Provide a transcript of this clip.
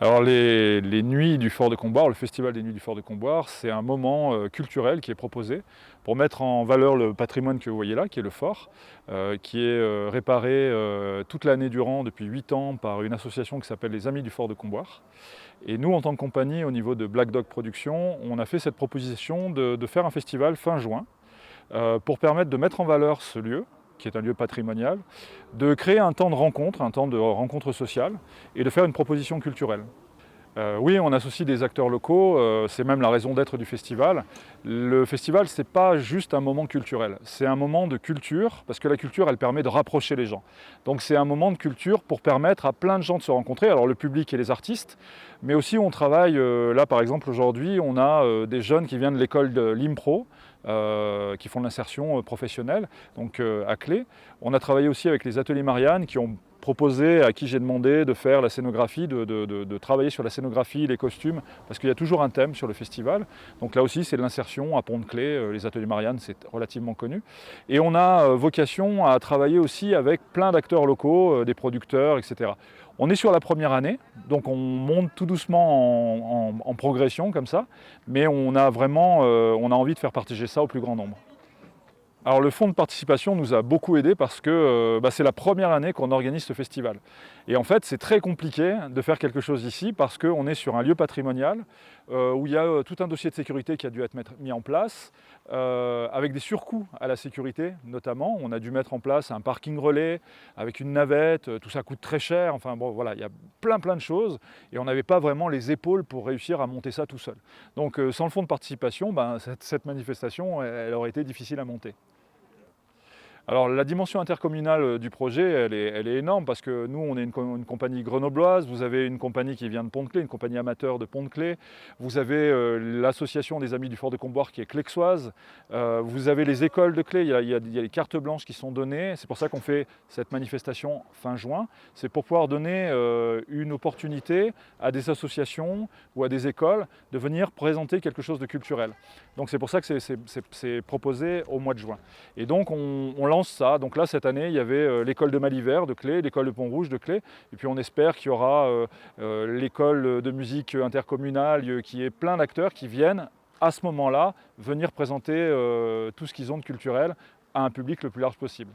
Alors les nuits du Fort de Comboire, le festival des nuits du Fort de Comboire, c'est un moment culturel qui est proposé pour mettre en valeur le patrimoine que vous voyez là, qui est le fort, qui est réparé toute l'année durant depuis 8 ans par une association qui s'appelle les Amis du Fort de Comboire. Et nous, en tant que compagnie, au niveau de Black Dog Productions, on a fait cette proposition de faire un festival fin juin pour permettre de mettre en valeur ce lieu, qui est un lieu patrimonial, de créer un temps de rencontre sociale et de faire une proposition culturelle. Oui, on associe des acteurs locaux, c'est même la raison d'être du festival. Le festival, ce n'est pas juste un moment culturel, c'est un moment de culture, parce que la culture, elle permet de rapprocher les gens. Donc c'est un moment de culture pour permettre à plein de gens de se rencontrer, alors le public et les artistes, mais aussi on travaille, là par exemple aujourd'hui, on a des jeunes qui viennent de l'école de l'Impro, qui font de l'insertion professionnelle, donc à Clé. On a travaillé aussi avec les ateliers Marianne qui ont proposé, à qui j'ai demandé de faire la scénographie, de travailler sur la scénographie, les costumes, parce qu'il y a toujours un thème sur le festival. Donc là aussi, c'est de l'insertion à Pont-de-Clé, les ateliers Marianne, c'est relativement connu. Et on a vocation à travailler aussi avec plein d'acteurs locaux, des producteurs, etc. On est sur la première année, donc on monte tout doucement en progression comme ça, mais on a vraiment on a envie de faire partager ça au plus grand nombre. Alors le fonds de participation nous a beaucoup aidé parce que c'est la première année qu'on organise ce festival. Et en fait, c'est très compliqué de faire quelque chose ici parce qu'on est sur un lieu patrimonial où il y a tout un dossier de sécurité qui a dû être mis en place, avec des surcoûts à la sécurité notamment. On a dû mettre en place un parking relais avec une navette, tout ça coûte très cher. Enfin bon, voilà, il y a plein de choses et on n'avait pas vraiment les épaules pour réussir à monter ça tout seul. Donc sans le fonds de participation, cette manifestation, elle aurait été difficile à monter. Alors la dimension intercommunale du projet, elle est énorme parce que nous, on est une compagnie grenobloise, vous avez une compagnie qui vient de Pont-de-Clé, une compagnie amateur de Pont-de-Clé, vous avez l'association des Amis du Fort de Comboire qui est clexoise, vous avez les écoles de Clé, il y a les cartes blanches qui sont données, c'est pour ça qu'on fait cette manifestation fin juin, c'est pour pouvoir donner une opportunité à des associations ou à des écoles de venir présenter quelque chose de culturel. Donc c'est pour ça que c'est proposé au mois de juin. Et donc on lance ça. Donc là, cette année, il y avait l'école de Malivert de Clé, l'école de Pont-Rouge de Clé. Et puis on espère qu'il y aura l'école de musique intercommunale, qui est plein d'acteurs qui viennent à ce moment-là venir présenter tout ce qu'ils ont de culturel à un public le plus large possible.